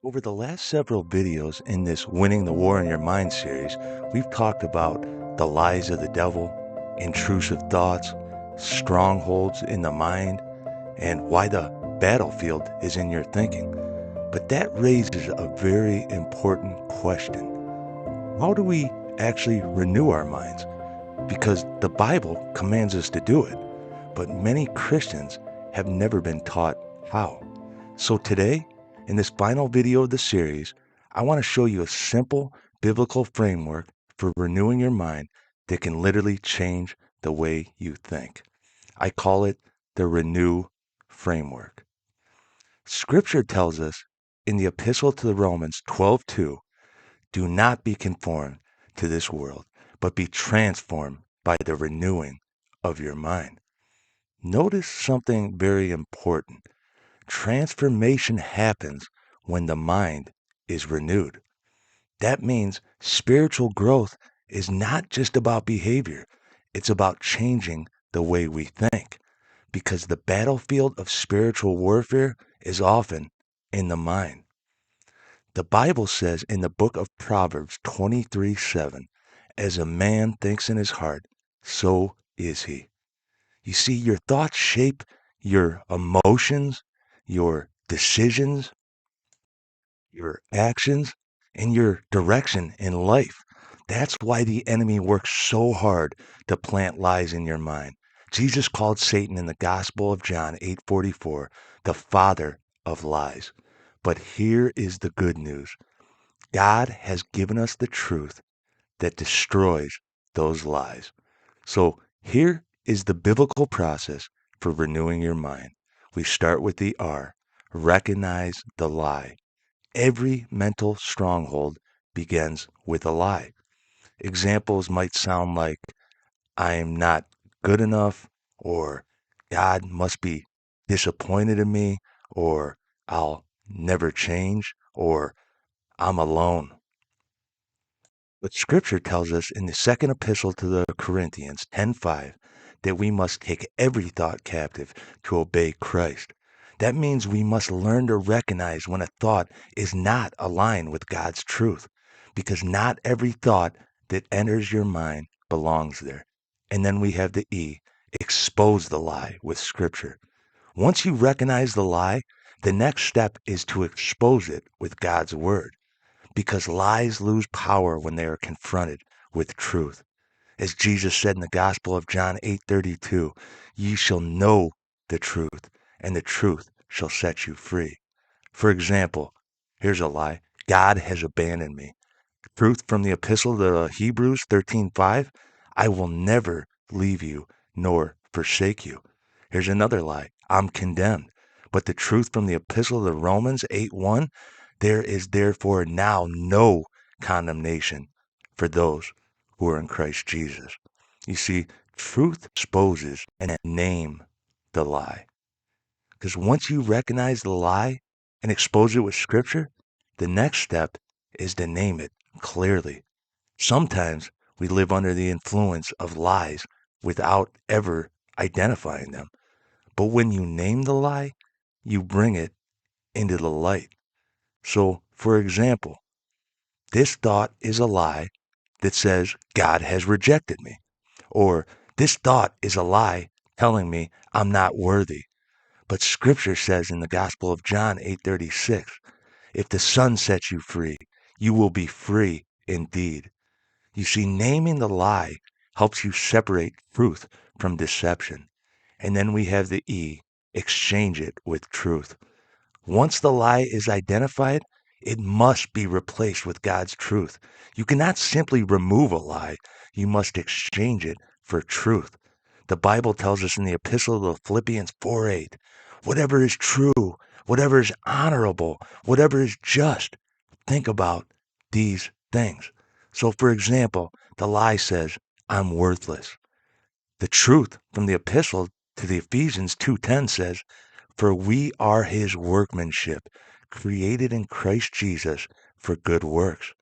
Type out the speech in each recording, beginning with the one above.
Over the last several videos in this Winning the War in Your Mind series, we've talked about the lies of the devil, intrusive thoughts, strongholds in the mind, and why the battlefield is in your thinking. But that raises a very important question. How do we actually renew our minds? Because the Bible commands us to do it, but many Christians have never been taught how. So today, in this final video of the series, I want to show you a simple biblical framework for renewing your mind that can literally change the way you think. I call it the Renew Framework. Scripture tells us in the Epistle to the Romans 12:2, do not be conformed to this world, but be transformed by the renewing of your mind. Notice something very important. Transformation happens when the mind is renewed. That means spiritual growth is not just about behavior, it's about changing the way we think, because the battlefield of spiritual warfare is often in the mind. The Bible says in the book of Proverbs 23:7, as a man thinks in his heart, so is he. You see, your thoughts shape your emotions, your decisions, your actions, and your direction in life. That's why the enemy works so hard to plant lies in your mind. Jesus called Satan in the Gospel of John 8:44 the father of lies. But here is the good news. God has given us the truth that destroys those lies. So here is the biblical process for renewing your mind. We start with the R. Recognize the lie. Every mental stronghold begins with a lie. Examples might sound like, I am not good enough, or God must be disappointed in me, or I'll never change, or I'm alone. But Scripture tells us in the second epistle to the Corinthians 10:5 that we must take every thought captive to obey Christ. That means we must learn to recognize when a thought is not aligned with God's truth, because not every thought that enters your mind belongs there. And then we have the E, expose the lie with Scripture. Once you recognize the lie, the next step is to expose it with God's Word, because lies lose power when they are confronted with truth. As Jesus said in the Gospel of John 8:32, ye shall know the truth, and the truth shall set you free. For example, here's a lie. God has abandoned me. Truth from the Epistle to the Hebrews 13:5, I will never leave you nor forsake you. Here's another lie. I'm condemned. But the truth from the Epistle to the Romans 8:1, there is therefore now no condemnation for those who are in Christ Jesus. You see, truth exposes and name the lie. Because once you recognize the lie and expose it with Scripture, the next step is to name it clearly. Sometimes we live under the influence of lies without ever identifying them. But when you name the lie, you bring it into the light. So, for example, this thought is a lie that says God has rejected me. Or this thought is a lie telling me I'm not worthy. But Scripture says in the Gospel of John 8:36, if the Son sets you free, you will be free indeed. You see, naming the lie helps you separate truth from deception. And then we have the E, exchange it with truth. Once the lie is identified, it must be replaced with God's truth. You cannot simply remove a lie. You must exchange it for truth. The Bible tells us in the Epistle to the Philippians 4:8, whatever is true, whatever is honorable, whatever is just, think about these things. So, for example, the lie says, I'm worthless. The truth from the Epistle to the Ephesians 2:10 says, for we are his workmanship, created in Christ Jesus for good works.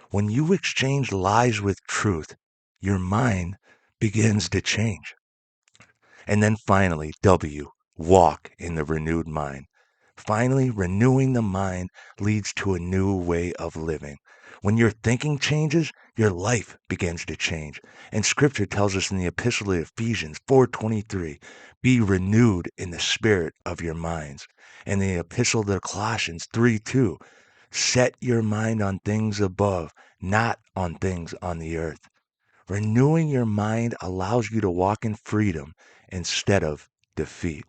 When you exchange lies with truth, your mind begins to change. And then finally, W, walk in the renewed mind. Finally, renewing the mind leads to a new way of living. When your thinking changes, your life begins to change. And scripture tells us in the epistle of Ephesians 4:23, be renewed in the spirit of your minds. And the epistle to Colossians 3:2, set your mind on things above, not on things on the earth. Renewing your mind allows you to walk in freedom instead of defeat.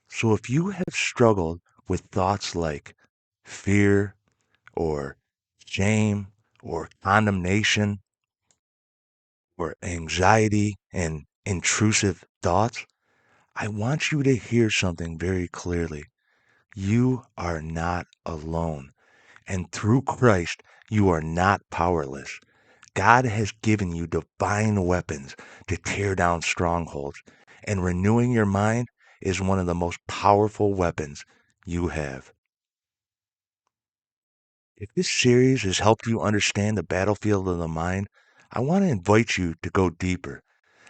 So if you have struggled with thoughts like fear or shame or condemnation or anxiety and intrusive thoughts, I want you to hear something very clearly. You are not alone. And through Christ, you are not powerless. God has given you divine weapons to tear down strongholds, and renewing your mind is one of the most powerful weapons you have. If this series has helped you understand the battlefield of the mind, I want to invite you to go deeper.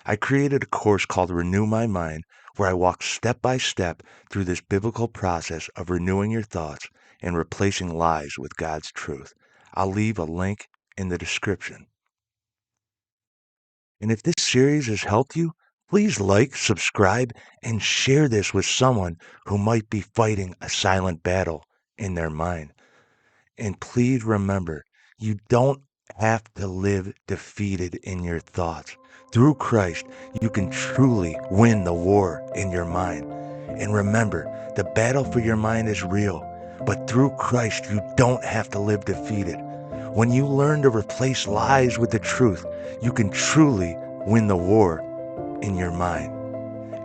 I created a course called Renew My Mind, where I walk step by step through this biblical process of renewing your thoughts and replacing lies with God's truth. I'll leave a link in the description. And if this series has helped you, please like, subscribe, and share this with someone who might be fighting a silent battle in their mind. And please remember, you don't have to live defeated in your thoughts. Through Christ, you can truly win the war in your mind. And remember, the battle for your mind is real, but through Christ, you don't have to live defeated. When you learn to replace lies with the truth, you can truly win the war in your mind.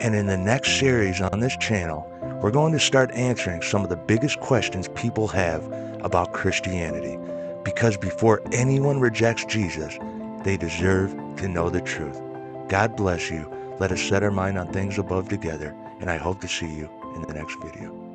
And in the next series on this channel, we're going to start answering some of the biggest questions people have about Christianity. Because before anyone rejects Jesus, they deserve to know the truth. God bless you. Let us set our mind on things above together, and I hope to see you in the next video.